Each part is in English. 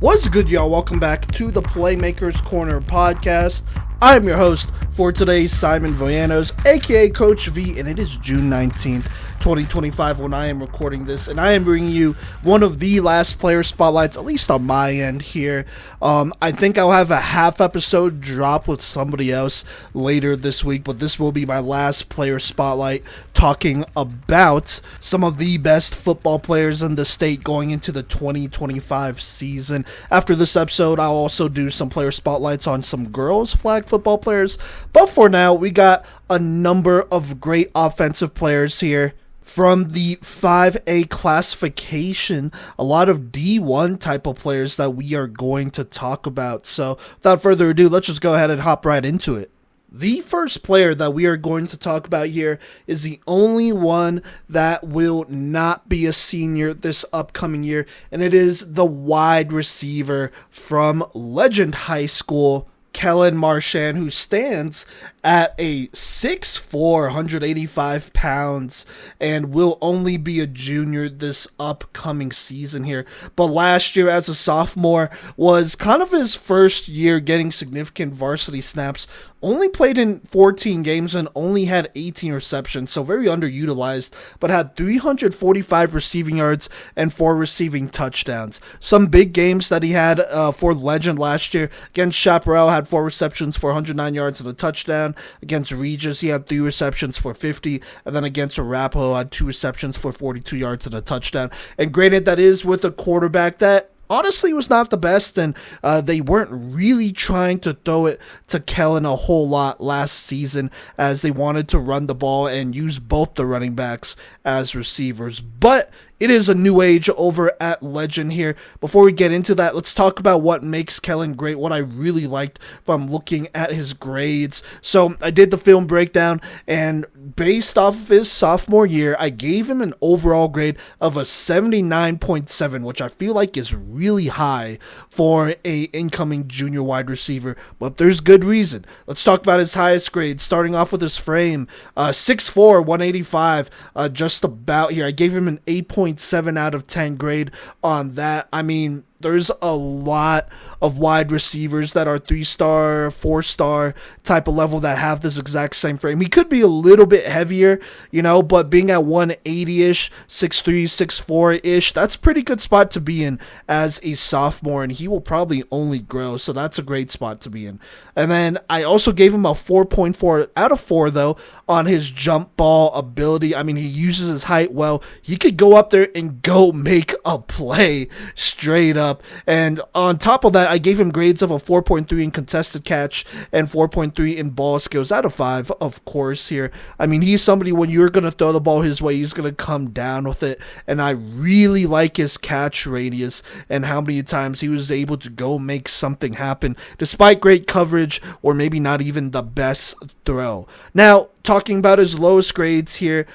What's good, y'all? Welcome back to the Playmakers Corner podcast. I'm your host for today, Simon Villanos, aka Coach V, and it is June 19th, 2025 when I am recording this, and I am bringing you one of the last player spotlights, at least on my end here. I think I'll have a half episode drop with somebody else later this week, but this will be my last player spotlight talking about some of the best football players in the state going into the 2025 season. After this episode, I'll also do some player spotlights on some girls flag football players, but for now, we got a number of great offensive players here. From the 5A classification, a lot of D1 type of players that we are going to talk about. So without further ado, let's just go ahead and hop right into it. The first player that we are going to talk about here is the only one that will not be a senior this upcoming year, and it is the wide receiver from Legend High School, Kellen Marchand, who stands at a 6'4", 185 pounds, and will only be a junior this upcoming season here. But last year as a sophomore was kind of his first year getting significant varsity snaps. Only played in 14 games and only had 18 receptions, so very underutilized, but had 345 receiving yards and 4 receiving touchdowns. Some big games that he had for Legend last year. Against Chaparral, had 4 receptions for 109 yards and a touchdown. Against Regis, he had 3 receptions for 50, and then against Arapahoe, had 2 receptions for 42 yards and a touchdown. And granted, that is with a quarterback that honestly was not the best, and they weren't really trying to throw it to Kellen a whole lot last season, as they wanted to run the ball and use both the running backs as receivers. But it is a new age over at Legend here. Before we get into that, let's talk about what makes Kellen great, what I really liked from looking at his grades. So I did the film breakdown, and based off of his sophomore year, I gave him an overall grade of a 79.7, which I feel like is really high for a incoming junior wide receiver, but there's good reason. Let's talk about his highest grade, starting off with his frame, 6'4", 185, just about here. I gave him an 8.7 out of 10 grade on that. I mean, there's a lot of wide receivers that are 3-star, 4-star type of level that have this exact same frame. He could be a little bit heavier, but being at 180-ish, 6'3", 6'4-ish, that's a pretty good spot to be in as a sophomore, and he will probably only grow, so that's a great spot to be in. And then I also gave him a 4.4 out of 4, though, on his jump ball ability. I mean, he uses his height well. He could go up there and go make a play straight up. And on top of that, I gave him grades of a 4.3 in contested catch and 4.3 in ball skills out of 5, of course, here. I mean, he's somebody, when you're going to throw the ball his way, he's going to come down with it. And I really like his catch radius and how many times he was able to go make something happen despite great coverage or maybe not even the best throw. Now, talking about his lowest grades here,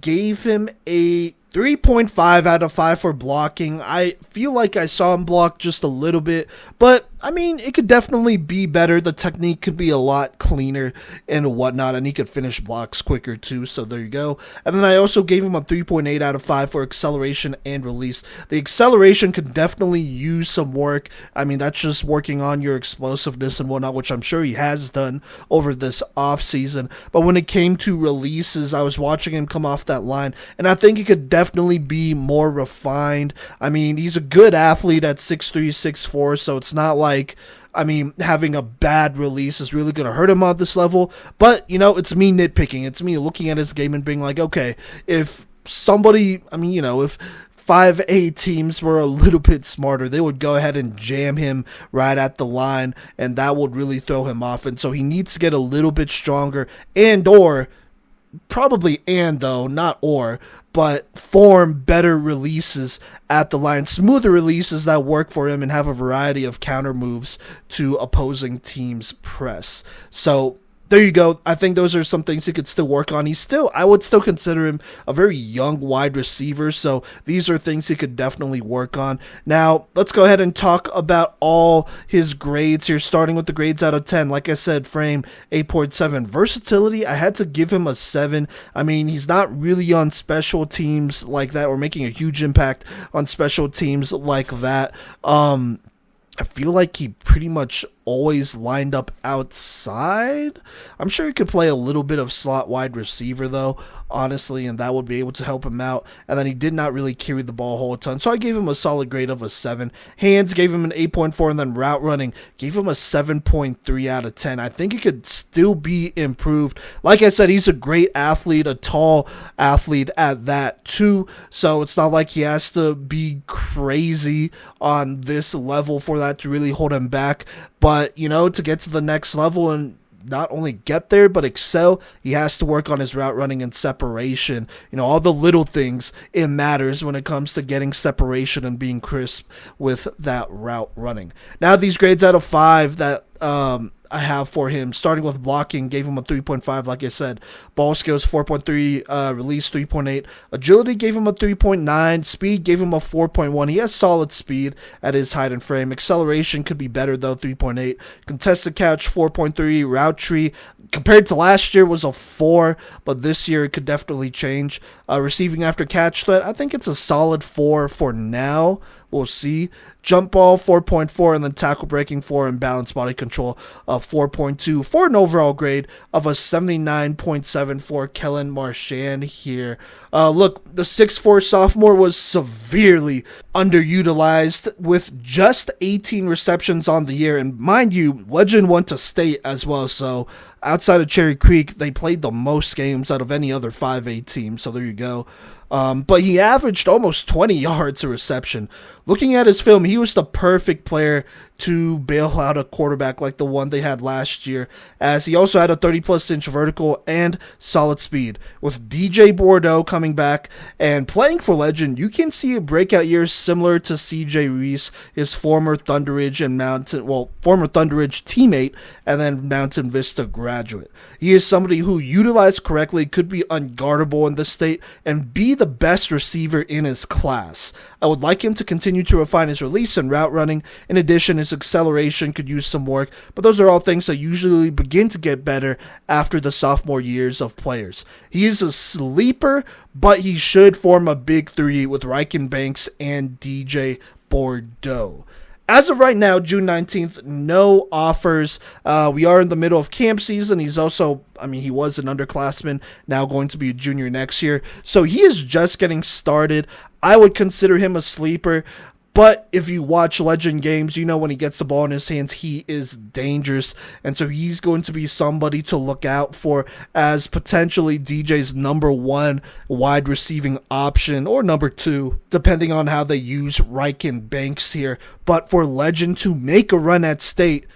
gave him a 3.5 out of 5 for blocking. I feel like I saw him block just a little bit, but I mean, it could definitely be better. The technique could be a lot cleaner and whatnot, and he could finish blocks quicker too, so there you go. And then I also gave him a 3.8 out of 5 for acceleration and release. The acceleration could definitely use some work. I mean, that's just working on your explosiveness and whatnot, which I'm sure he has done over this offseason. But when it came to releases, I was watching him come off that line, and I think he could definitely be more refined. I mean, he's a good athlete at 6'3", 6'4", so it's not like, having a bad release is really going to hurt him on this level. But, it's me nitpicking. It's me looking at his game and being like, okay, if somebody, if 5A teams were a little bit smarter, they would go ahead and jam him right at the line, and that would really throw him off. And so he needs to get a little bit stronger but form better releases at the line, smoother releases that work for him and have a variety of counter moves to opposing teams' press. So there you go. I think those are some things he could still work on. I would still consider him a very young wide receiver, so these are things he could definitely work on. Now, let's go ahead and talk about all his grades here, starting with the grades out of 10. Like I said, frame 8.7. Versatility, I had to give him a 7. I mean, he's not really on special teams like that or making a huge impact on special teams like that. I feel like he pretty much always lined up outside. I'm sure he could play a little bit of slot wide receiver, though, honestly, and that would be able to help him out. And then he did not really carry the ball a whole ton, so I gave him a solid grade of a 7. Hands gave him an 8.4, and then route running gave him a 7.3 out of 10. I think it could still be improved. Like I said, he's a great athlete, a tall athlete at that, too, so it's not like he has to be crazy on this level for that to really hold him back. But, to get to the next level and not only get there, but excel, he has to work on his route running and separation. All the little things, it matters when it comes to getting separation and being crisp with that route running. Now, these grades out of 5 that I have for him, starting with blocking, gave him a 3.5, like I said. Ball skills, 4.3, release, 3.8. Agility gave him a 3.9. Speed gave him a 4.1. He has solid speed at his height and frame. Acceleration could be better, though, 3.8. Contested catch, 4.3. Route tree, compared to last year, was a 4, but this year it could definitely change. Receiving after catch threat, I think it's a solid 4 for now. We'll see. Jump ball, 4.4, and then tackle breaking, 4, and balance body control, 4.2, for an overall grade of a 79.7 for Kellen Marchand here. Look, the 6'4 sophomore was severely underutilized with just 18 receptions on the year, and mind you, Legend went to state as well, so outside of Cherry Creek, they played the most games out of any other 5A team, so there you go. But he averaged almost 20 yards a reception. Looking at his film, he was the perfect player to bail out a quarterback like the one they had last year, as he also had a 30-plus inch vertical and solid speed. With DJ Bordeaux coming back and playing for Legend, you can see a breakout year similar to CJ Reese, his former Thunderbridge teammate, and then Mountain Vista graduate. He is somebody who, utilized correctly, could be unguardable in this state and be the best receiver in his class. I would like him to continue to refine his release and route running. In addition, his acceleration could use some work, but those are all things that usually begin to get better after the sophomore years of players. He is a sleeper, but he should form a big 3 with Ryken Banks and DJ Bordeaux. As of right now, June 19th, no offers. We are in the middle of camp season. He's also, he was an underclassman, now going to be a junior next year. So he is just getting started. I would consider him a sleeper. But if you watch Legend games, when he gets the ball in his hands, he is dangerous. And so he's going to be somebody to look out for as potentially DJ's number 1 wide receiving option, or number 2, depending on how they use Ryken Banks here. But for Legend to make a run at state,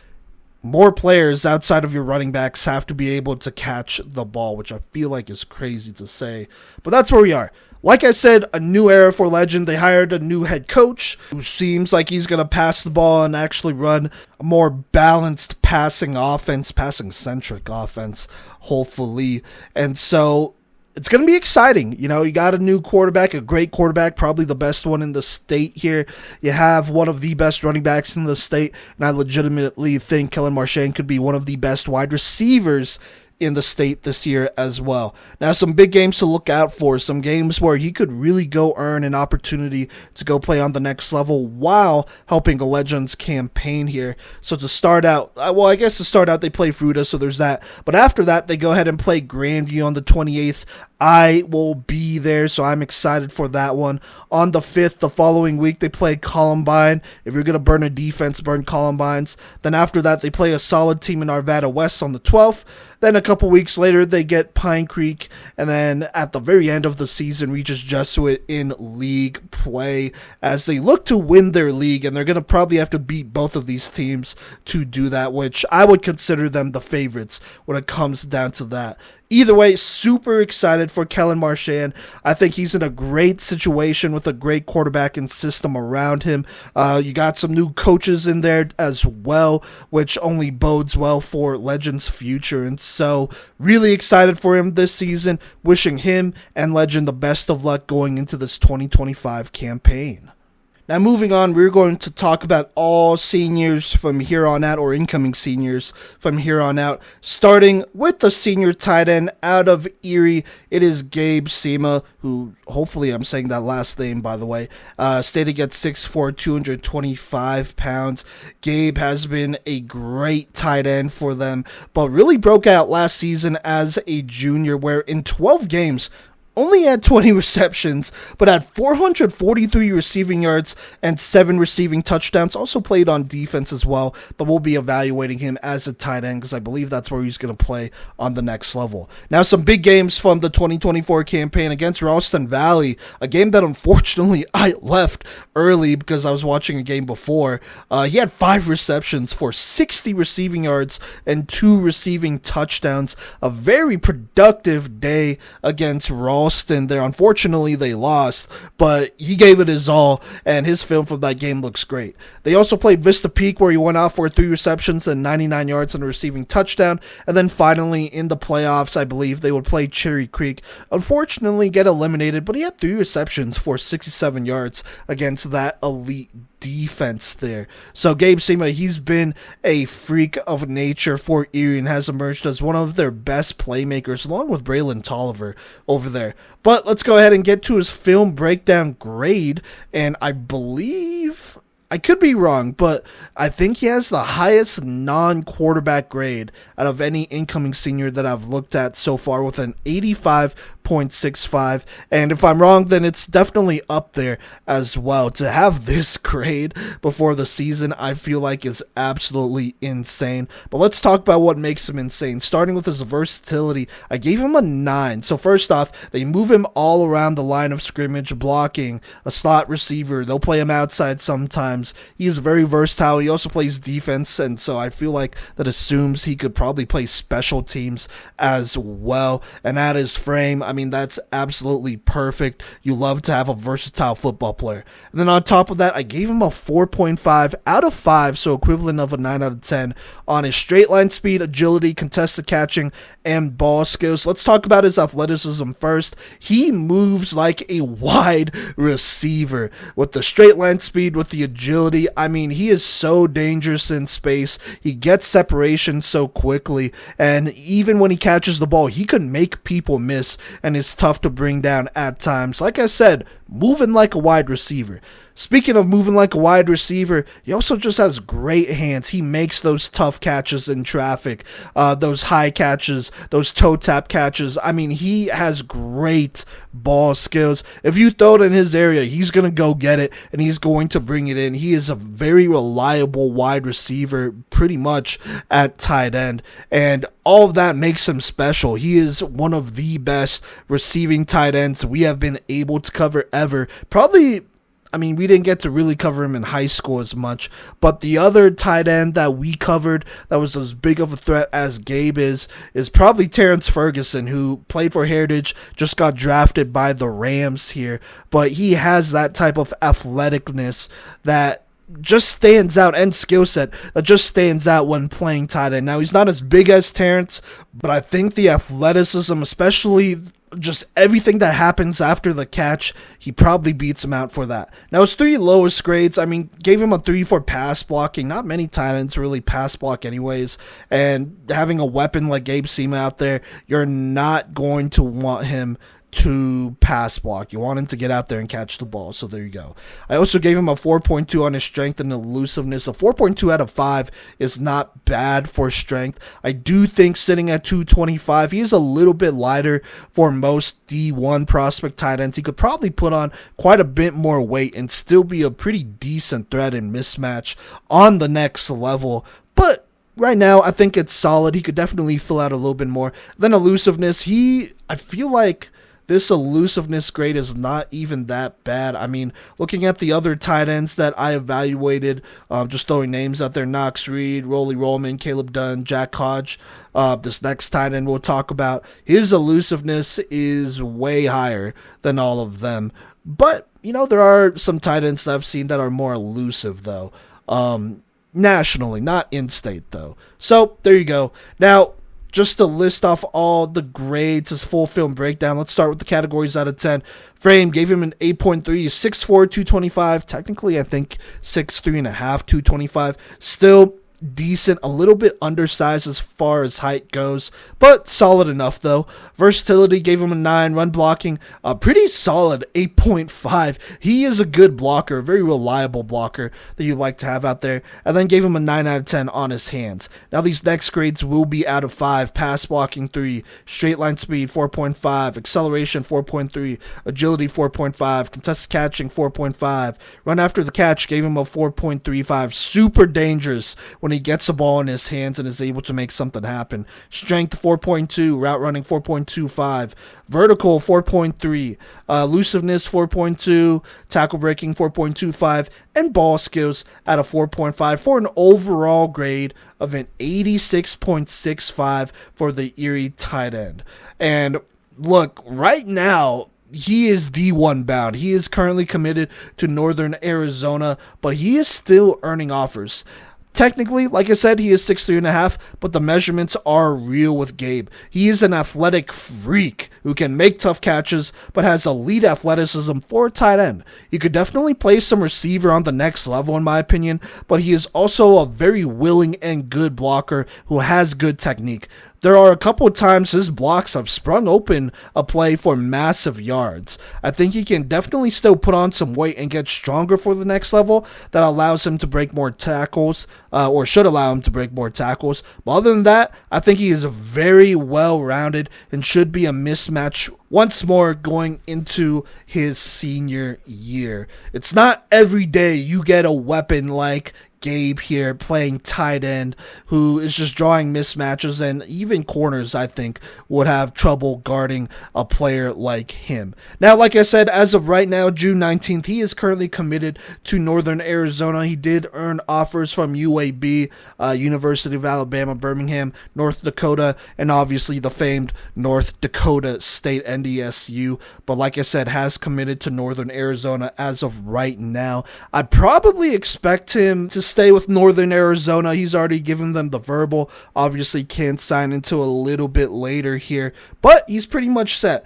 more players outside of your running backs have to be able to catch the ball, which I feel like is crazy to say. But that's where we are. Like I said, a new era for Legend. They hired a new head coach who seems like he's going to pass the ball and actually run a more balanced passing-centric offense, hopefully. And so it's going to be exciting. You got a new quarterback, a great quarterback, probably the best one in the state here. You have one of the best running backs in the state, and I legitimately think Kellen Marchand could be one of the best wide receivers in the state this year as well. Now, some big games to look out for, some games where he could really go earn an opportunity to go play on the next level while helping a Legends campaign here. So to start out, they play Fruta, so there's that. But after that, they go ahead and play Grandview on the 28th. I will be there, so I'm excited for that one. On the 5th, the following week, they play Columbine. If you're going to burn a defense, burn Columbines. Then after that, they play a solid team in Arvada West on the 12th. Then a couple weeks later, they get Pine Creek. And then at the very end of the season, reaches Jesuit in league play as they look to win their league. And they're going to probably have to beat both of these teams to do that, which I would consider them the favorites when it comes down to that. Either way, super excited for Kellen Marchand. I think he's in a great situation with a great quarterback and system around him. You got some new coaches in there as well, which only bodes well for Legend's future. And so, really excited for him this season. Wishing him and Legend the best of luck going into this 2025 campaign. Now, moving on, we're going to talk about all seniors from here on out, or incoming seniors from here on out. Starting with the senior tight end out of Erie, it is Gabe Sema, who, hopefully I'm saying that last name, by the way, stated at 6'4", 225 pounds. Gabe has been a great tight end for them, but really broke out last season as a junior, where in 12 games, only had 20 receptions, but had 443 receiving yards and 7 receiving touchdowns. Also played on defense as well, but we'll be evaluating him as a tight end because I believe that's where he's going to play on the next level. Now, some big games from the 2024 campaign against Ralston Valley, a game that unfortunately I left early because I was watching a game before. He had 5 receptions for 60 receiving yards and 2 receiving touchdowns. A very productive day against Ralston there. Unfortunately, they lost, but he gave it his all, and his film from that game looks great. They also played Vista Peak, where he went out for 3 receptions and 99 yards and a receiving touchdown, and then finally in the playoffs, I believe they would play Cherry Creek. Unfortunately, get eliminated, but he had 3 receptions for 67 yards against that elite defense there. So Gabe Sema, he's been a freak of nature for Erie and has emerged as one of their best playmakers, along with Braylon Tolliver over there. But let's go ahead and get to his film breakdown grade, and I believe, I could be wrong, but I think he has the highest non-quarterback grade out of any incoming senior that I've looked at so far, with an 85.65, and if I'm wrong, then it's definitely up there as well. To have this grade before the season, I feel like is absolutely insane. But let's talk about what makes him insane. Starting with his versatility, I gave him a 9. So first off, they move him all around the line of scrimmage, blocking, a slot receiver. They'll play him outside sometimes. He is very versatile. He also plays defense, and so I feel like that assumes he could probably play special teams as well. And at his frame, I mean, that's absolutely perfect. You love to have a versatile football player. And then on top of that, I gave him a 4.5 out of 5, so equivalent of a 9 out of 10 on his straight line speed, agility, contested catching, and ball skills. Let's talk about his athleticism first. He moves like a wide receiver with the straight line speed, with the agility. I mean, he is so dangerous in space. He gets separation so quickly, and even when he catches the ball, he could make people miss and is tough to bring down at times. Like I said, moving like a wide receiver. Speaking of moving like a wide receiver, he also just has great hands. He makes those tough catches in traffic, those high catches, those toe tap catches. I mean, he has great ball skills. If you throw it in his area, he's going to go get it, and he's going to bring it in. He is a very reliable wide receiver, pretty much at tight end, and all of that makes him special. He is one of the best receiving tight ends we have been able to cover ever. Probably, I mean, we didn't get to really cover him in high school as much, but the other tight end that we covered that was as big of a threat as Gabe is probably Terrence Ferguson, who played for Heritage, just got drafted by the Rams here, but he has that type of athleticness that just stands out, and skill set that just stands out when playing tight end. Now, he's not as big as Terrence, but I think the athleticism, especially just everything that happens after the catch, he probably beats him out for that. Now, his 3 lowest grades, I mean, gave him a 3 for pass blocking. Not many tight ends really pass block anyways, and having a weapon like Gabe Sema out there, you're not going to want him to pass block. You want him to get out there and catch the ball, so there you go. I also gave him a 4.2 on his strength and elusiveness. A 4.2 out of 5 is not bad for strength. I do think sitting at 225, he is a little bit lighter for most D1 prospect tight ends. He could probably put on quite a bit more weight and still be a pretty decent threat and mismatch on the next level, but right now, I think it's solid. He could definitely fill out a little bit more. Then elusiveness, I feel like this elusiveness grade is not even that bad. I mean, looking at the other tight ends that I evaluated, just throwing names out there, Knox Reed, Rolly Rollman, Caleb Dunn, Jack Hodge, this next tight end we'll talk about, his elusiveness is way higher than all of them. But, you know, there are some tight ends that I've seen that are more elusive, though. Nationally, not in-state, though. So, there you go. Now, just to list off all the grades, his full film breakdown, let's start with the categories out of 10. Frame gave him an 8.3, 6'4", 225. Technically, I think 6'3 and a half, 225. Still decent, a little bit undersized as far as height goes, but solid enough though. Versatility gave him a 9. Run blocking, a pretty solid 8.5. He is a good blocker, a very reliable blocker that you like to have out there. And then gave him a 9 out of 10 on his hands. Now these next grades will be out of 5. Pass blocking 3, straight line speed 4.5, acceleration 4.3, agility 4.5, contested catching 4.5. Run after the catch gave him a 4.35. Super dangerous when he gets the ball in his hands and is able to make something happen. Strength 4.2, route running 4.25, vertical 4.3, elusiveness 4.2, tackle breaking 4.25, and ball skills at a 4.5 for an overall grade of an 86.65 for the Erie tight end. And look, right now, he is D1 bound. He is currently committed to Northern Arizona, but he is still earning offers. Technically, like I said, he is 6'3 and a half, but the measurements are real with Gabe. He is an athletic freak who can make tough catches, but has elite athleticism for a tight end. He could definitely play some receiver on the next level, in my opinion, but he is also a very willing and good blocker who has good technique. There are a couple of times his blocks have sprung open a play for massive yards. I think he can definitely still put on some weight and get stronger for the next level. That allows him to break more tackles, or should allow him to break more tackles. But other than that, I think he is very well-rounded and should be a mismatch once more going into his senior year. It's not every day you get a weapon like Gabe here playing tight end who is just drawing mismatches, and even corners I think would have trouble guarding a player like him. Now, like I said, as of right now, June 19th, he is currently committed to Northern Arizona. He did earn offers from UAB, University of Alabama, Birmingham, North Dakota, and obviously the famed North Dakota State NDSU, but like I said, has committed to Northern Arizona as of right now. I'd probably expect him to stay with Northern Arizona. He's already given them the verbal. Obviously can't sign until a little bit later here, but he's pretty much set.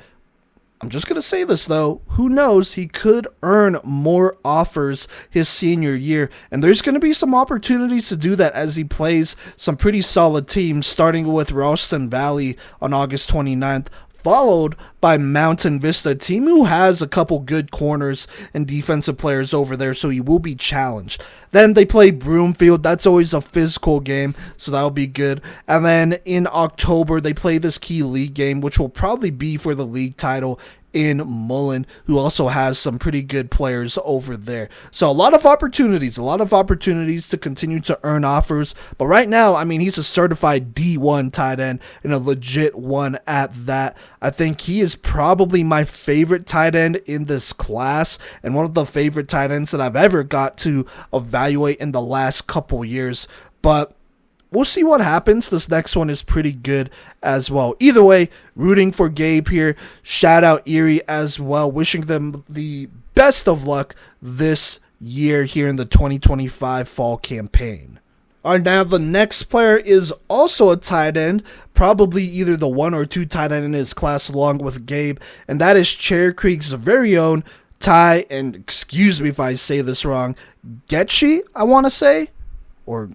I'm just going to say this though, who knows, he could earn more offers his senior year, and there's going to be some opportunities to do that as he plays some pretty solid teams, starting with Ralston Valley on August 29th, followed by Mountain Vista, team who has a couple good corners and defensive players over there, so he will be challenged. Then they play Broomfield. That's always a physical game, so that'll be good. And then in October, they play this key league game, which will probably be for the league title in Mullen, who also has some pretty good players over there. So a lot of opportunities to continue to earn offers. But right now, I mean, he's a certified D1 tight end and a legit one at that. I think he is probably my favorite tight end in this class and one of the favorite tight ends that I've ever got to evaluate in the last couple years. But we'll see what happens. This next one is pretty good as well. Either way, rooting for Gabe here. Shout out Erie as well. Wishing them the best of luck this year here in the 2025 fall campaign. All right, now the next player is also a tight end, probably either the 1 or 2 tight end in his class along with Gabe, and that is Cherry Creek's very own Ty, and excuse me if I say this wrong, Goettsche, I want to say, or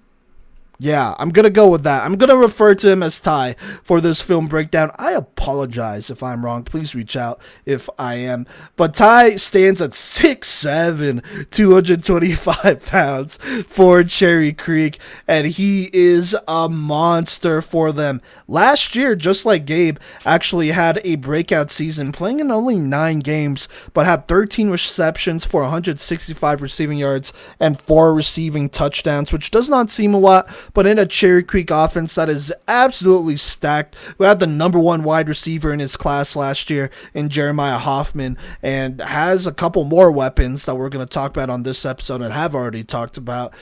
yeah, I'm going to go with that. I'm going to refer to him as Ty for this film breakdown. I apologize if I'm wrong. Please reach out if I am. But Ty stands at 6'7", 225 pounds for Cherry Creek, and he is a monster for them. Last year, just like Gabe, actually had a breakout season, playing in only 9 games, but had 13 receptions for 165 receiving yards and 4 receiving touchdowns, which does not seem a lot, but in a Cherry Creek offense that is absolutely stacked, who had the number 1 wide receiver in his class last year in Jeremiah Hoffman, and has a couple more weapons that we're going to talk about on this episode and have already talked about.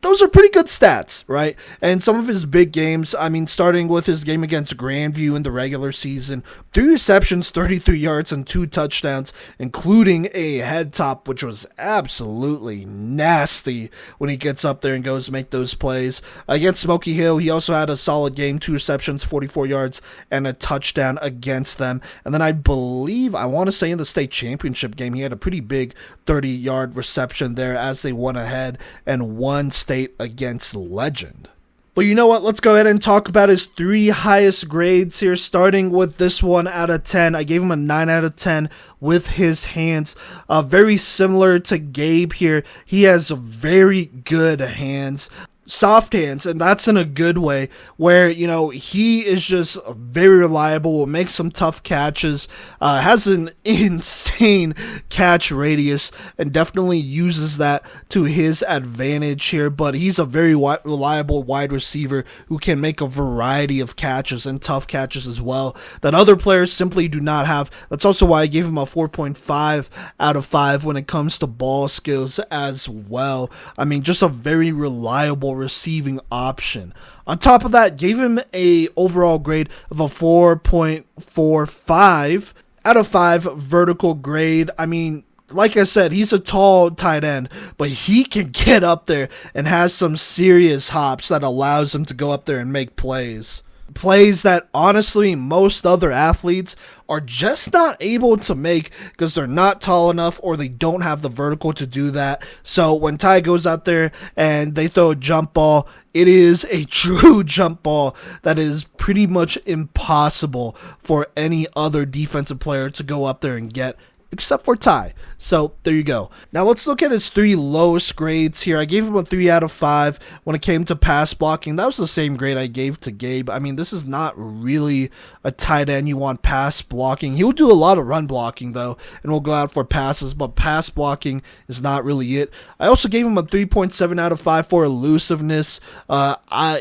those are pretty good stats, right? And some of his big games, I mean, starting with his game against Grandview in the regular season, 3 receptions, 33 yards, and 2 touchdowns, including a head top, which was absolutely nasty when he gets up there and goes to make those plays. Against Smoky Hill, he also had a solid game, 2 receptions, 44 yards, and a touchdown against them. And then I want to say in the state championship game, he had a pretty big 30-yard reception there as they went ahead and won state against Legend. But you know what? Let's go ahead and talk about his 3 highest grades here, starting with this one out of 10. I gave him a 9 out of 10 with his hands. Very similar to Gabe here. He has very good hands. Soft hands, and that's in a good way, where, you know, he is just very reliable, will make some tough catches, has an insane catch radius, and definitely uses that to his advantage here. But he's a very reliable wide receiver who can make a variety of catches and tough catches as well that other players simply do not have. That's also why I gave him a 4.5 out of 5 when it comes to ball skills as well. I mean, just a very reliable receiving option. On top of that, gave him a overall grade of a 4.45 out of 5 vertical grade. I mean, like I said, he's a tall tight end, but he can get up there and has some serious hops that allows him to go up there and make plays. Plays that honestly most other athletes are just not able to make because they're not tall enough or they don't have the vertical to do that. So when Ty goes out there and they throw a jump ball, it is a true jump ball that is pretty much impossible for any other defensive player to go up there and get, except for Ty. So there you go. Now let's look at his 3 lowest grades here. I gave him a 3 out of 5 when it came to pass blocking. That was the same grade I gave to Gabe. I mean, this is not really a tight end you want pass blocking. He'll do a lot of run blocking though, and will go out for passes, but pass blocking is not really it. I also gave him a 3.7 out of 5 for elusiveness.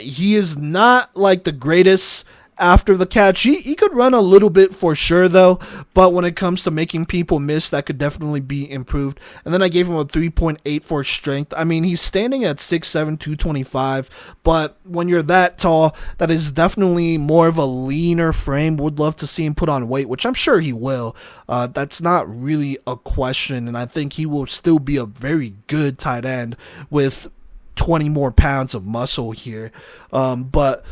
He is not like the greatest after the catch. He could run a little bit for sure though, but when it comes to making people miss, that could definitely be improved. And then I gave him a 3.8 for strength. I mean, he's standing at 6'7", 225, but when you're that tall, that is definitely more of a leaner frame. Would love to see him put on weight, which I'm sure he will. That's not really a question, and I think he will still be a very good tight end with 20 more pounds of muscle here. But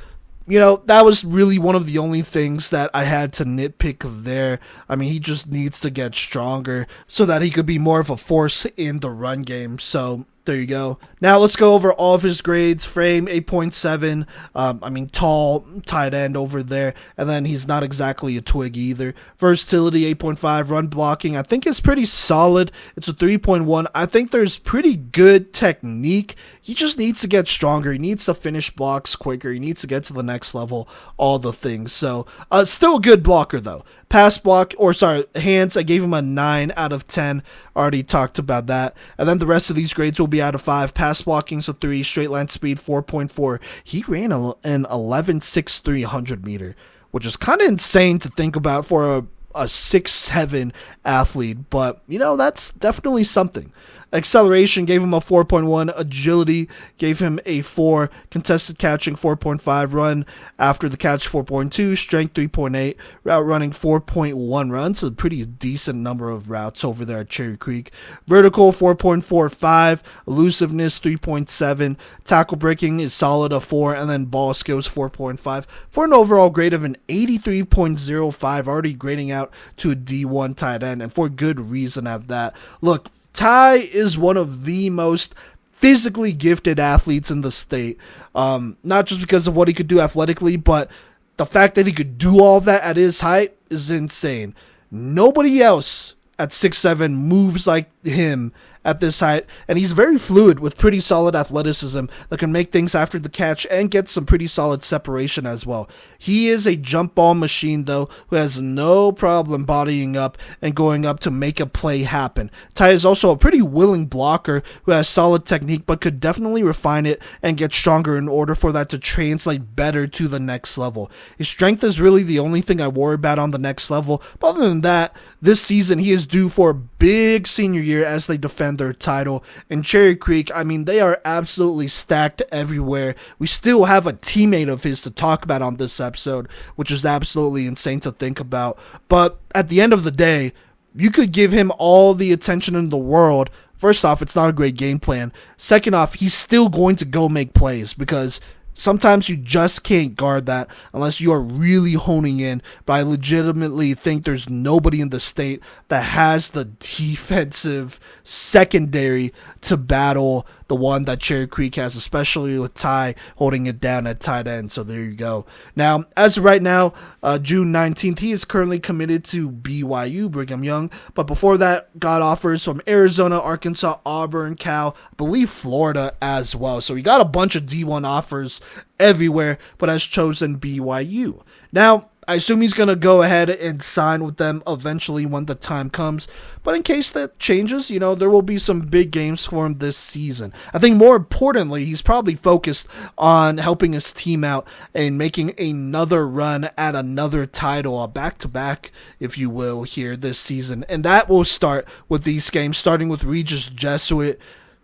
you know, that was really one of the only things that I had to nitpick there. I mean, he just needs to get stronger so that he could be more of a force in the run game. So there you go. Now let's go over all of his grades. Frame 8.7. I mean, tall tight end over there, and then he's not exactly a twig either. Versatility 8.5. Run blocking I think is pretty solid. It's a 3.1. I think there's pretty good technique. He just needs to get stronger. He needs to finish blocks quicker. He needs to get to the next level. All the things. So still a good blocker though. Hands, I gave him a 9 out of 10. Already talked about that. And then the rest of these grades will be out of 5. Pass blocking's a 3. Straight line speed 4.4. He ran an 11.63 100 meter, which is kind of insane to think about for a 6'7" athlete, but you know, that's definitely something. Acceleration gave him a 4.1. Agility gave him a 4. Contested catching 4.5. Run after the catch 4.2. Strength 3.8. Route running 4.1 runs. A pretty decent number of routes over there at Cherry Creek. Vertical 4.45. Elusiveness 3.7. Tackle breaking is solid, a 4. And then ball skills 4.5 for an overall grade of an 83.05. Already grading out to a D1 tight end, and for good reason at that. Look, Ty is one of the most physically gifted athletes in the state. Not just because of what he could do athletically, but the fact that he could do all of that at his height is insane. Nobody else at 6'7" moves like him at this height, and he's very fluid with pretty solid athleticism that can make things after the catch and get some pretty solid separation as well. He is a jump ball machine though, who has no problem bodying up and going up to make a play happen. Ty is also a pretty willing blocker who has solid technique but could definitely refine it and get stronger in order for that to translate better to the next level. His strength is really the only thing I worry about on the next level, but other than that, this season he is due for a big senior year year as they defend their title. And Cherry Creek, I mean, they are absolutely stacked everywhere. We still have a teammate of his to talk about on this episode, which is absolutely insane to think about. But at the end of the day, you could give him all the attention in the world. First off, it's not a great game plan. Second off, he's still going to go make plays because sometimes you just can't guard that unless you are really honing in. But I legitimately think there's nobody in the state that has the defensive secondary to battle the one that Cherry Creek has, especially with Ty holding it down at tight end. So there you go. Now, as of right now, June 19th, he is currently committed to BYU, Brigham Young. But before that, got offers from Arizona, Arkansas, Auburn, Cal, I believe Florida as well. So he got a bunch of D1 offers everywhere, but has chosen BYU. Now, I assume he's going to go ahead and sign with them eventually when the time comes. But in case that changes, there will be some big games for him this season. I think more importantly, he's probably focused on helping his team out and making another run at another title, a back-to-back, if you will, here this season. And that will start with these games, starting with Regis Jesuit,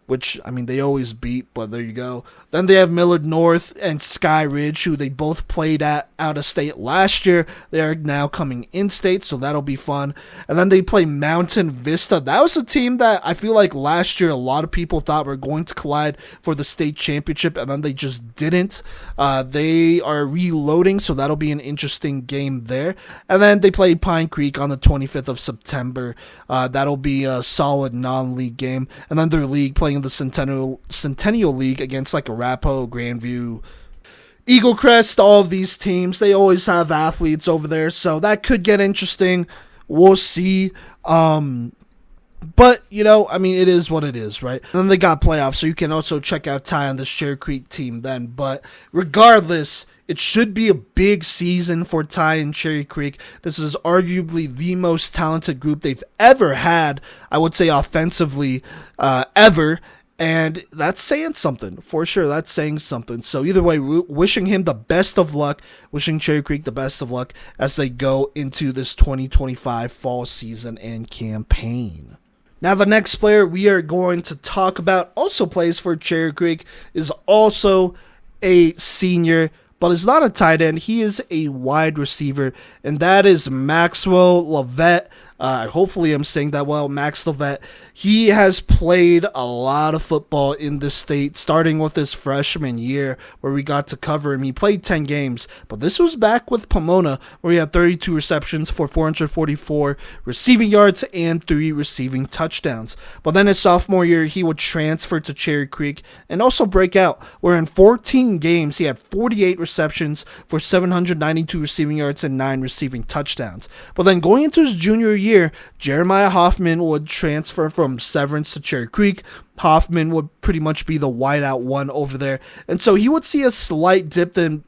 which, I mean, they always beat, but there you go. Then they have Millard North and Sky Ridge, who they both played at out of state last year. They are now coming in-state, so that'll be fun. And then they play Mountain Vista. That was a team that I feel like last year a lot of people thought were going to collide for the state championship, and then they just didn't. They are reloading, so that'll be an interesting game there. And then they play Pine Creek on the 25th of September. That'll be a solid non-league game. And then their league playing the Centennial League against like Arapahoe, Grandview, Eagle Crest, all of these teams. They always have athletes over there, so that could get interesting. We'll see. But, I mean, it is what it is, right? And then they got playoffs, so you can also check out Ty on this Cherry Creek team then. But regardless, it should be a big season for Ty and Cherry Creek. This is arguably the most talented group they've ever had, I would say offensively, ever. And that's saying something, for sure. That's saying something. So either way, wishing him the best of luck, wishing Cherry Creek the best of luck as they go into this 2025 fall season and campaign. Now, the next player we are going to talk about also plays for Cherry Creek, is also a senior, but is not a tight end. He is a wide receiver, and that is Maxwell Lovett. Hopefully I'm saying that well. Max Lovett. He has played a lot of football in the state, starting with his freshman year where we got to cover him. He played 10 games, but this was back with Pomona where he had 32 receptions for 444 receiving yards and 3 receiving touchdowns. But then his sophomore year, he would transfer to Cherry Creek and also break out, where in 14 games, he had 48 receptions for 792 receiving yards and 9 receiving touchdowns. But then going into his junior year, Jeremiah Hoffman would transfer from Severance to Cherry Creek. Hoffman would pretty much be the wideout one over there. And so he would see a slight dip in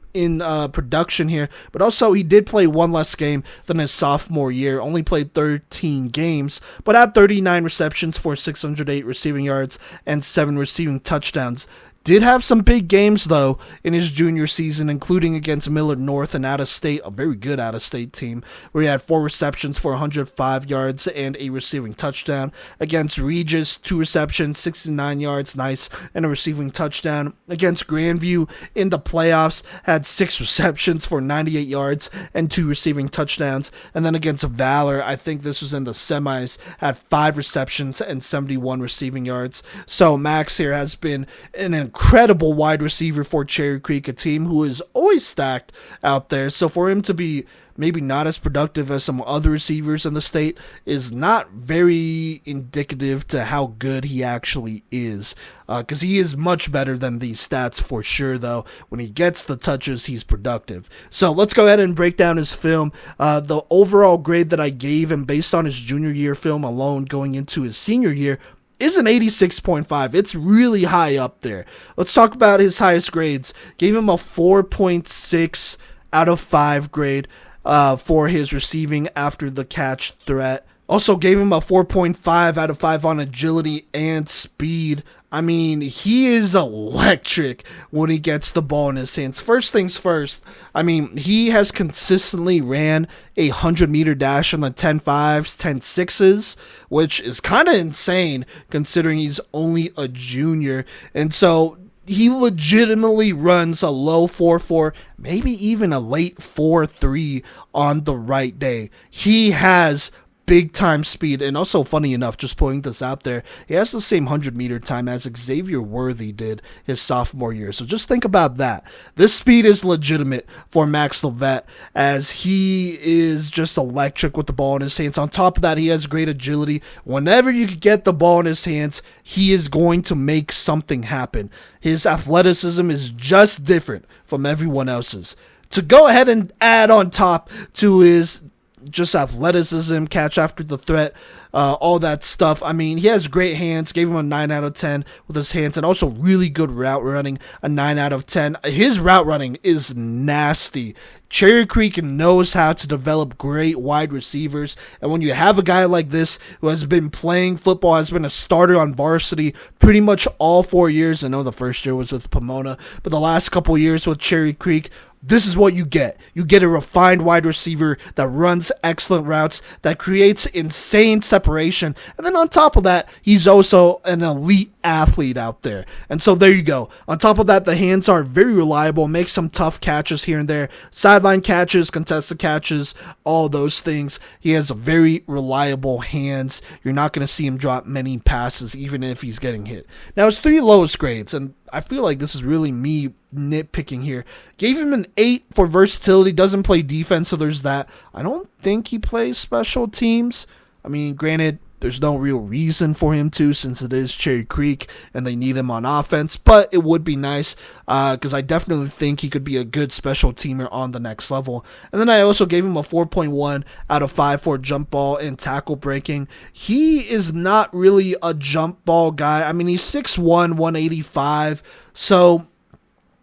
production here, but also he did play one less game than his sophomore year, only played 13 games, but had 39 receptions for 608 receiving yards and 7 receiving touchdowns. Did have some big games, though, in his junior season, including against Millard North and out-of-state, a very good out-of-state team, where he had 4 receptions for 105 yards and a receiving touchdown. Against Regis, 2 receptions, 69 yards, nice, and a receiving touchdown. Against Grandview in the playoffs, had 6 receptions for 98 yards and 2 receiving touchdowns. And then against Valor, I think this was in the semis, had 5 receptions and 71 receiving yards. So Max here has been an incredible wide receiver for Cherry Creek, a team who is always stacked out there. So for him to be maybe not as productive as some other receivers in the state is not very indicative to how good he actually is, because he is much better than these stats for sure, though. When he gets the touches, he's productive. So let's go ahead and break down his film. The overall grade that I gave him based on his junior year film alone going into his senior year is an 86.5. It's really high up there. Let's talk about his highest grades. Gave him a 4.6 out of 5 grade for his receiving after the catch threat. Also gave him a 4.5 out of 5 on agility and speed. I mean, he is electric when he gets the ball in his hands. First things first, I mean, he has consistently ran a 100-meter dash on the 10.5s, 10.6s, which is kind of insane considering he's only a junior. And so he legitimately runs a low 4.4, maybe even a late 4.3 on the right day. He has big time speed, and also funny enough, just putting this out there, he has the same 100-meter time as Xavier Worthy did his sophomore year. So just think about that. This speed is legitimate for Max Lovett, as he is just electric with the ball in his hands. On top of that, he has great agility. Whenever you can get the ball in his hands, he is going to make something happen. His athleticism is just different from everyone else's. To go ahead and add on top to his just athleticism, catch after the threat, all that stuff. I mean, he has great hands. Gave him a 9 out of 10 with his hands, and also really good route running, a 9 out of 10. His route running is nasty. Cherry Creek knows how to develop great wide receivers, and when you have a guy like this who has been playing football, has been a starter on varsity pretty much all 4 years. I know the first year was with Pomona, but the last couple years with Cherry Creek, this is what you get. You get a refined wide receiver that runs excellent routes, that creates insane separation. And then on top of that, he's also an elite athlete out there. And so there you go. On top of that, the hands are very reliable, make some tough catches here and there. Sideline catches, contested catches, all those things. He has very reliable hands. You're not going to see him drop many passes, even if he's getting hit. Now, his 3 lowest grades, and I feel like this is really me nitpicking here. Gave him an 8 for versatility. Doesn't play defense, so there's that. I don't think he plays special teams. I mean, granted, there's no real reason for him to, since it is Cherry Creek and they need him on offense, but it would be nice because I definitely think he could be a good special teamer on the next level. And then I also gave him a 4.1 out of 5 for jump ball and tackle breaking. He is not really a jump ball guy. I mean, he's 6'1", 185, so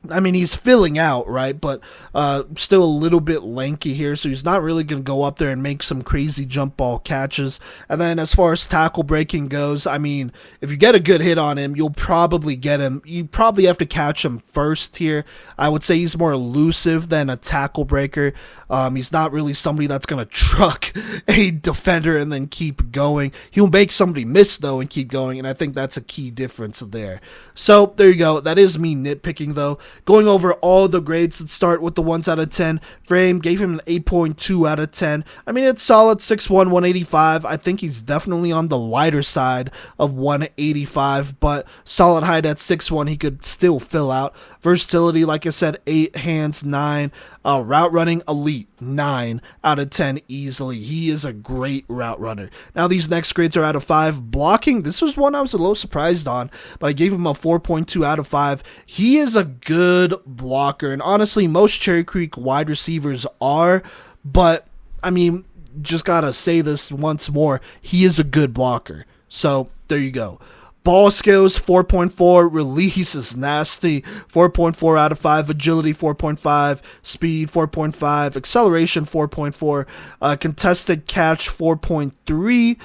I mean, he's filling out, right? But still a little bit lanky here, so he's not really going to go up there and make some crazy jump ball catches. And then as far as tackle breaking goes, I mean, if you get a good hit on him, you'll probably get him. You probably have to catch him first here. I would say he's more elusive than a tackle breaker. He's not really somebody that's going to truck a defender and then keep going. He'll make somebody miss, though, and keep going, and I think that's a key difference there. So there you go. That is me nitpicking, though. Going over all the grades, let's start with the 1s out of 10. Frame, gave him an 8.2 out of 10. I mean, it's solid, 6'1", 185. I think he's definitely on the lighter side of 185, but solid height at 6'1", he could still fill out. Versatility, like I said, 8, hands 9. Route running, elite, 9 out of 10 easily. He is a great route runner. Now, these next grades are out of 5. Blocking, this was one I was a little surprised on, but I gave him a 4.2 out of 5. He is a good blocker, and honestly, most Cherry Creek wide receivers are, but, I mean, just gotta say this once more, he is a good blocker. So, there you go. Ball skills, 4.4. Release is nasty, 4.4 out of 5. Agility, 4.5. Speed, 4.5. Acceleration, 4.4. Contested catch, 4.3,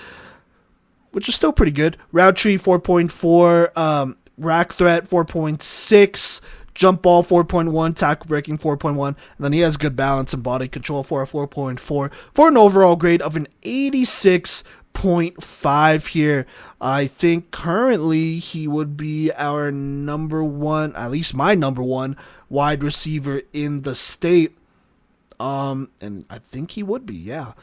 which is still pretty good. Route tree, 4.4. Rack threat, 4.6. Jump ball, 4.1. Tackle breaking, 4.1. And then he has good balance and body control for a 4.4. For an overall grade of an 86.5 here. I think currently he would be our number one, at least my number one wide receiver in the state. And I think he would be, yeah.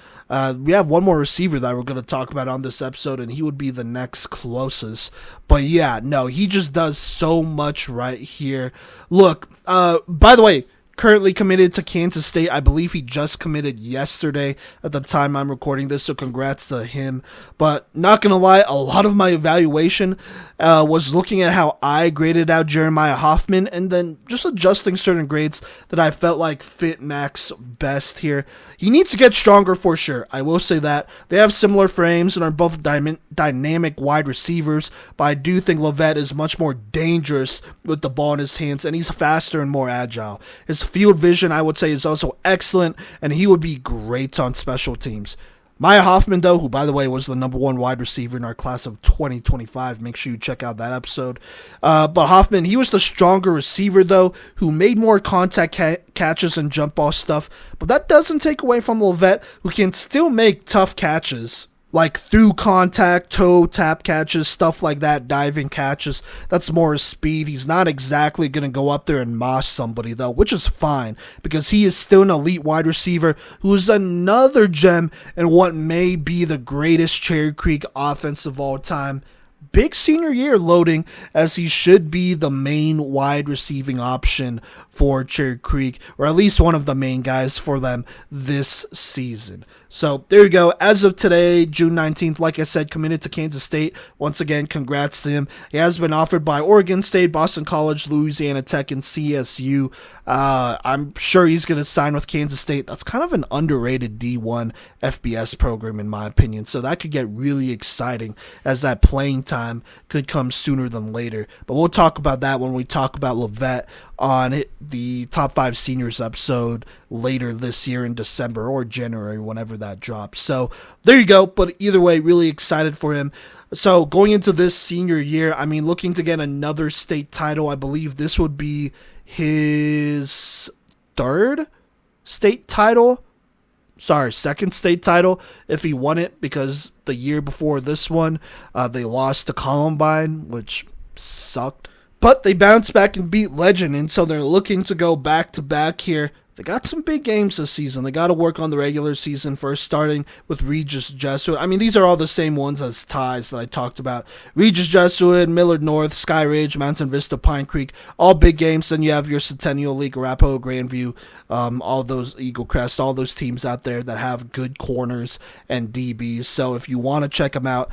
We have one more receiver that we're going to talk about on this episode, and he would be the next closest. But yeah, no, he just does so much right here. Look, by the way, currently committed to Kansas State. I believe he just committed yesterday at the time I'm recording this, so congrats to him. But not going to lie, a lot of my evaluation was looking at how I graded out Jeremiah Hoffman and then just adjusting certain grades that I felt like fit Max best here. He needs to get stronger for sure. I will say that. They have similar frames and are both dynamic wide receivers, but I do think Lovett is much more dangerous with the ball in his hands, and he's faster and more agile. His field vision, I would say, is also excellent, and he would be great on special teams. Maya Hoffman, though, who, by the way, was the number one wide receiver in our class of 2025. Make sure you check out that episode. But Hoffman, he was the stronger receiver, though, who made more contact catches and jump ball stuff. But that doesn't take away from Lovett, who can still make tough catches, like through contact, toe tap catches, stuff like that, diving catches. That's more his speed. He's not exactly going to go up there and mosh somebody, though, which is fine, because he is still an elite wide receiver who is another gem in what may be the greatest Cherry Creek offense of all time. Big senior year loading, as he should be the main wide receiving option for Cherry Creek, or at least one of the main guys for them this season. So there you go. As of today, June 19th, like I said, committed to Kansas State. Once again, congrats to him. He has been offered by Oregon State, Boston College, Louisiana Tech, and CSU. I'm sure he's going to sign with Kansas State. That's kind of an underrated D1 FBS program, in my opinion. So that could get really exciting, as that playing time could come sooner than later. But we'll talk about that when we talk about Lovett on the Top 5 Seniors episode later this year in December or January, whenever that drops. So there you go. But either way, really excited for him. So going into this senior year, I mean, looking to get another state title. I believe this would be his second state title, if he won it, because the year before this one, they lost to Columbine, which sucked. But they bounced back and beat Legend, and so they're looking to go back-to-back here. They got some big games this season. They got to work on the regular season first, starting with Regis Jesuit. I mean, these are all the same ones as ties that I talked about. Regis Jesuit, Millard North, Sky Ridge, Mountain Vista, Pine Creek, all big games. Then you have your Centennial League, Arapahoe, Grandview, all those Eagle Crest, all those teams out there that have good corners and DBs. So if you want to check them out,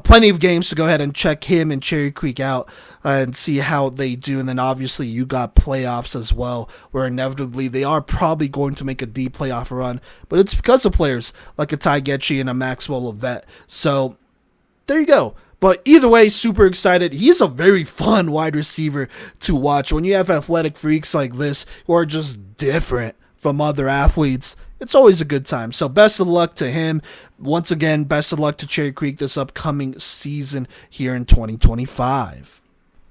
plenty of games to go ahead and check him and Cherry Creek out and see how they do. And then obviously you got playoffs as well, where inevitably they are probably going to make a deep playoff run. But it's because of players like a Goettsche and a Maxwell Lovett. So there you go. But either way, super excited. He's a very fun wide receiver to watch. When you have athletic freaks like this who are just different from other athletes, it's always a good time. So best of luck to him. Once again, best of luck to Cherry Creek this upcoming season here in 2025.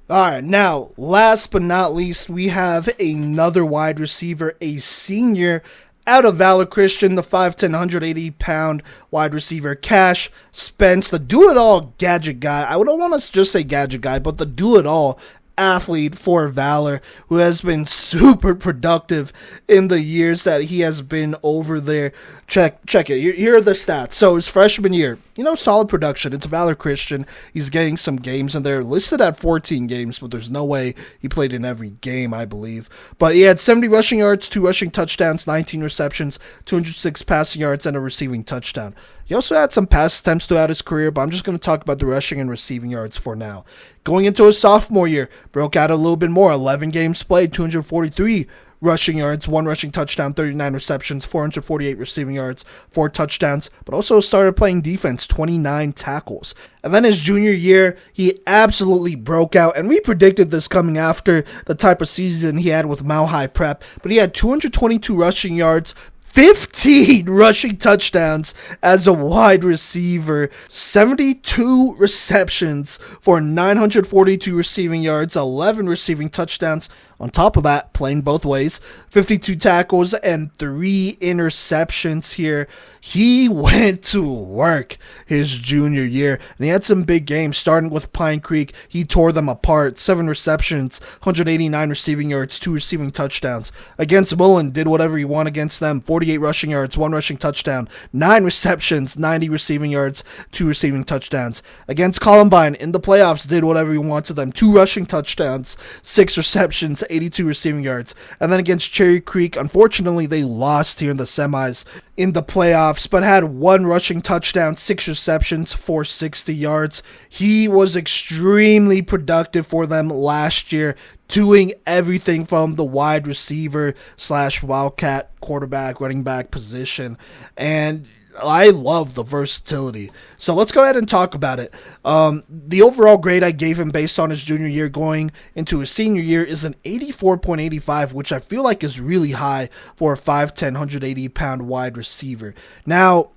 All right, now, last but not least, we have another wide receiver, a senior out of Valor Christian, the 5'10", 180-pound wide receiver, Cash Spence, the do-it-all gadget guy. I don't want to just say gadget guy, but the do-it-all athlete for Valor, who has been super productive in the years that he has been over there. Check it. Here are the stats. So his freshman year, solid production. It's Valor Christian. He's getting some games in there, listed at 14 games, but there's no way he played in every game, I believe. But he had 70 rushing yards, 2 rushing touchdowns, 19 receptions, 206 passing yards, and a receiving touchdown. He also had some pass attempts throughout his career, but I'm just going to talk about the rushing and receiving yards for now. Going into his sophomore year, broke out a little bit more. 11 games played, 243 rushing yards, 1 rushing touchdown, 39 receptions, 448 receiving yards, 4 touchdowns, but also started playing defense, 29 tackles. And then his junior year, he absolutely broke out, and we predicted this coming after the type of season he had with Mile High Prep, but he had 222 rushing yards, 15 rushing touchdowns as a wide receiver, 72 receptions for 942 receiving yards, 11 receiving touchdowns. On top of that, playing both ways, 52 tackles and 3 interceptions here. He went to work his junior year, and he had some big games, starting with Pine Creek. He tore them apart. 7 receptions, 189 receiving yards, 2 receiving touchdowns. Against Mullen, did whatever he wanted against them. 48 rushing yards, 1 rushing touchdown, 9 receptions, 90 receiving yards, 2 receiving touchdowns. Against Columbine, in the playoffs, did whatever he wanted to them. 2 rushing touchdowns, 6 receptions, 82 receiving yards. And then against Cherry Creek, unfortunately, they lost here in the semis in the playoffs, but had 1 rushing touchdown, 6 receptions, 460 yards. He was extremely productive for them last year, doing everything from the wide receiver / wildcat, quarterback, running back position. And I love the versatility. So let's go ahead and talk about it. The overall grade I gave him based on his junior year going into his senior year is an 84.85, which I feel like is really high for a 5'10", 180-pound wide receiver. Now,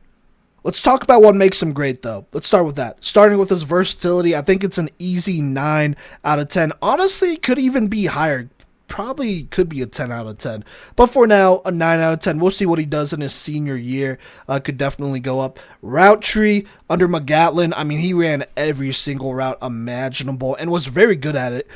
Let's talk about what makes him great, though. Let's start with that. Starting with his versatility, I think it's an easy 9 out of 10. Honestly, could even be higher. Probably could be a 10 out of 10. But for now, a 9 out of 10. We'll see what he does in his senior year. Could definitely go up. Route tree under McGatlin. I mean, he ran every single route imaginable and was very good at it.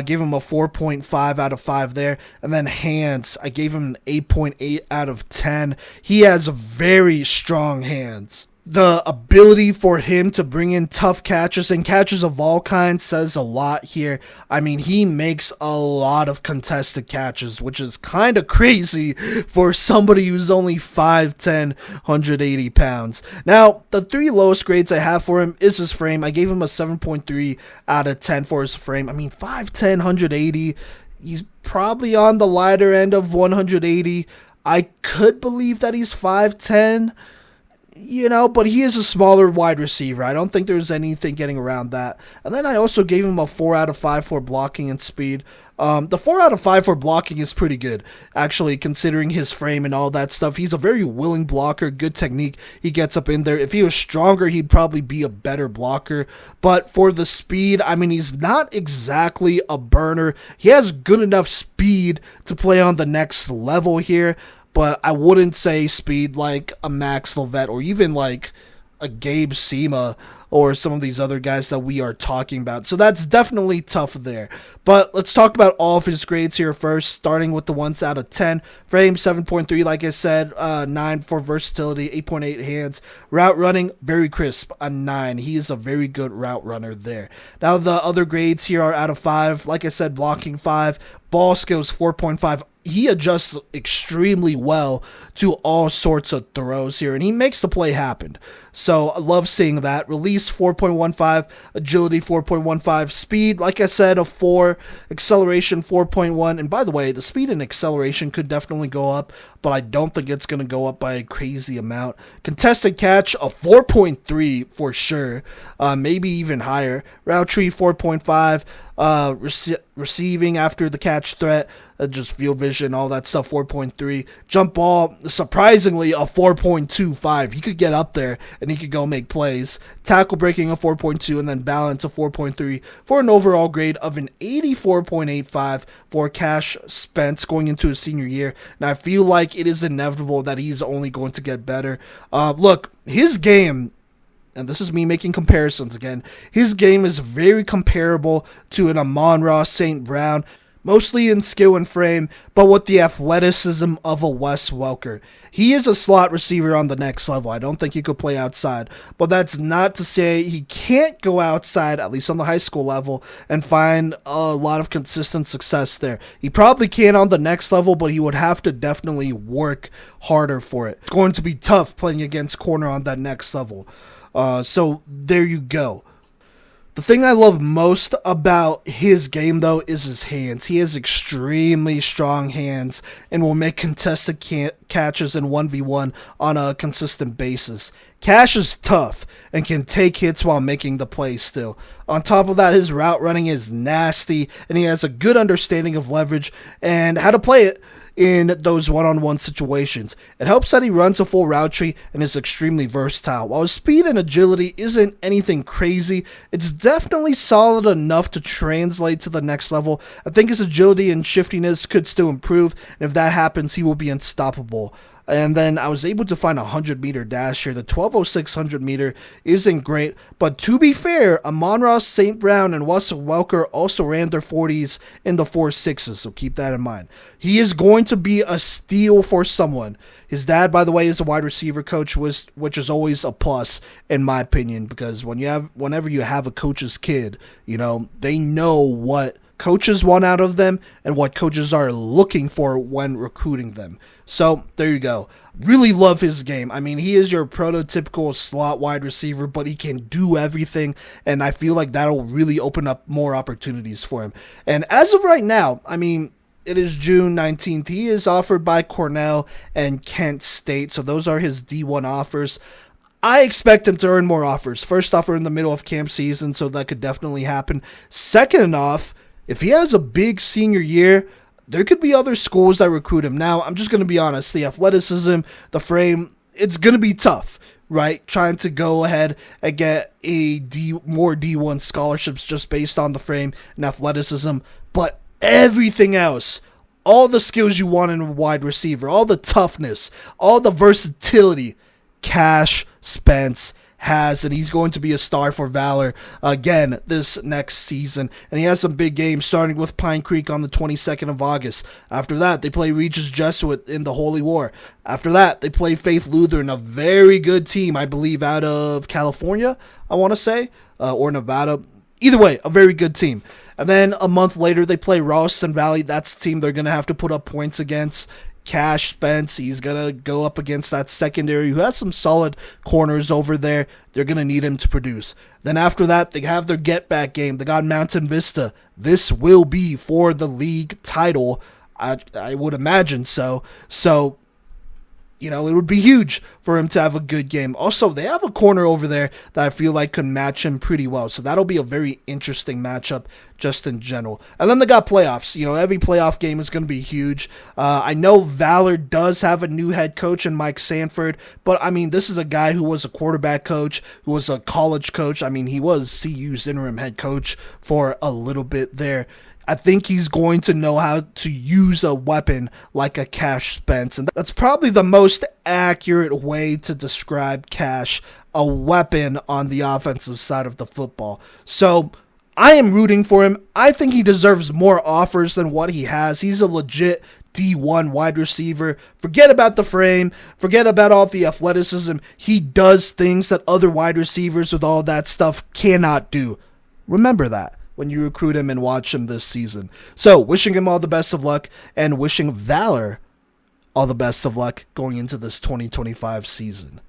Gave him a 4.5 out of 5 there. And then hands, I gave him an 8.8 out of 10. He has very strong hands. The ability for him to bring in tough catches and catches of all kinds says a lot here. I mean, he makes a lot of contested catches, which is kind of crazy for somebody who's only 5'10", 180 pounds. Now, the 3 lowest grades I have for him is his frame. I gave him a 7.3 out of 10 for his frame. I mean, 5'10", 180, he's probably on the lighter end of 180. I could believe that he's 5'10", but he is a smaller wide receiver. I don't think there's anything getting around that. And then I also gave him a 4 out of 5 for blocking and speed. The 4 out of 5 for blocking is pretty good, actually, considering his frame and all that stuff. He's a very willing blocker, good technique. He gets up in there. If he was stronger, he'd probably be a better blocker. But for the speed, I mean, he's not exactly a burner. He has good enough speed to play on the next level here. But I wouldn't say speed like a Maxwell Lovett or even like a Gabe Sema or some of these other guys that we are talking about. So that's definitely tough there. But let's talk about all of his grades here first, starting with the ones out of 10. Frame, 7.3, like I said, 9 for versatility, 8.8 hands. Route running, very crisp, a 9. He is a very good route runner there. Now the other grades here are out of 5. Like I said, blocking 5, ball skills 4.5. He adjusts extremely well to all sorts of throws here, and he makes the play happen. So I love seeing that. Release 4.15, agility 4.15, speed, like I said, a 4, acceleration 4.1. And by the way, the speed and acceleration could definitely go up, but I don't think it's going to go up by a crazy amount. Contested catch, a 4.3 for sure, maybe even higher. Route tree 4.5. Receiving after the catch threat, just field vision, all that stuff, 4.3. Jump ball, surprisingly, a 4.25. He could get up there and he could go make plays. Tackle breaking, a 4.2, and then balance, a 4.3 for an overall grade of an 84.85 for Cash Spence going into his senior year. And I feel like it is inevitable that he's only going to get better. Look, his game, and this is me making comparisons again, his game is very comparable to an Amon-Ra St. Brown, mostly in skill and frame, but with the athleticism of a Wes Welker. He is a slot receiver on the next level. I don't think he could play outside, but that's not to say he can't go outside, at least on the high school level, and find a lot of consistent success there. He probably can on the next level, but he would have to definitely work harder for it. It's going to be tough playing against corner on that next level. So there you go. The thing I love most about his game, though, is his hands. He has extremely strong hands and will make contested catches in 1v1 on a consistent basis. Cash is tough and can take hits while making the play still. On top of that, his route running is nasty, and he has a good understanding of leverage and how to play it in those one-on-one situations. It helps that he runs a full route tree and is extremely versatile. While his speed and agility isn't anything crazy, it's definitely solid enough to translate to the next level. I think his agility and shiftiness could still improve, and if that happens, he will be unstoppable. And then I was able to find a 100-meter dash here. The 12:06 100-meter isn't great, but to be fair, Amon-Ra St. Brown and Wes Welker also ran their 40s in the 4.6s, so keep that in mind. He is going to be a steal for someone. His dad, by the way, is a wide receiver coach, which is always a plus in my opinion, because whenever you have a coach's kid, they know what coaches want out of them and what coaches are looking for when recruiting them. So there you go. Really love his game. I mean, he is your prototypical slot wide receiver, but he can do everything, and I feel like that'll really open up more opportunities for him. And as of right now, I mean, it is June 19th. He is offered by Cornell and Kent State, so those are his D1 offers. I expect him to earn more offers. First offer in the middle of camp season, so that could definitely happen. Second off, if he has a big senior year, there could be other schools that recruit him. Now, I'm just going to be honest. The athleticism, the frame, it's going to be tough. right? Trying to go ahead and get more D1 scholarships just based on the frame and athleticism. But everything else, all the skills you want in a wide receiver, all the toughness, all the versatility, Cash Spence has, and he's going to be a star for Valor again this next season. And he has some big games, starting with Pine Creek on the 22nd of August. After that, they play Regis Jesuit in the Holy War. After that, they play Faith Lutheran, a very good team, I believe, out of California, I want to say, or Nevada. Either way, a very good team. And then a month later, they play Ralston Valley. That's the team they're going to have to put up points against. Cash Spence, he's going to go up against that secondary who has some solid corners over there. They're going to need him to produce. Then after that, they have their get-back game. They got Mountain Vista. This will be for the league title. I would imagine so. So, you know, it would be huge for him to have a good game. Also, they have a corner over there that I feel like could match him pretty well. So that'll be a very interesting matchup just in general. And then they got playoffs. You know, every playoff game is going to be huge. I know Valor does have a new head coach in Mike Sanford, but I mean, this is a guy who was a quarterback coach, who was a college coach. I mean, he was CU's interim head coach for a little bit there. I think he's going to know how to use a weapon like a Cash Spence. And that's probably the most accurate way to describe Cash, a weapon on the offensive side of the football. So I am rooting for him. I think he deserves more offers than what he has. He's a legit D1 wide receiver. Forget about the frame. Forget about all the athleticism. He does things that other wide receivers with all that stuff cannot do. Remember that when you recruit him and watch him this season. So, wishing him all the best of luck, and wishing Valor all the best of luck going into this 2025 season.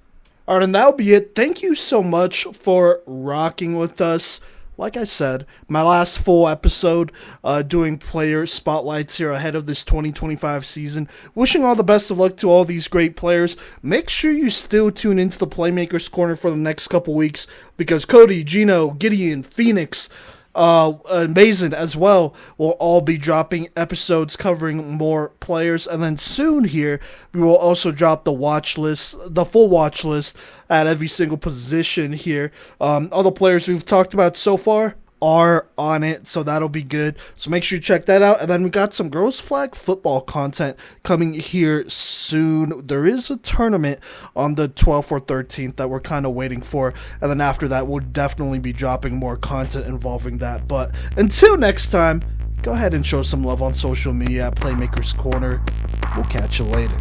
All right, and that'll be it. Thank you so much for rocking with us. Like I said, my last full episode doing player spotlights here ahead of this 2025 season. Wishing all the best of luck to all these great players. Make sure you still tune into the Playmakers Corner for the next couple weeks, because Cody, Gino, Gideon, Phoenix, Mason as well will all be dropping episodes covering more players. And then soon here we will also drop the watch list, the full watch list at every single position here. All the players we've talked about so far are on it, so that'll be good. So make sure you check that out. And then we got some girls flag football content coming here soon. There is a tournament on the 12th or 13th that we're kind of waiting for, and then after that we'll definitely be dropping more content involving that. But until next time, go ahead and show some love on social media at Playmakers Corner. We'll catch you later.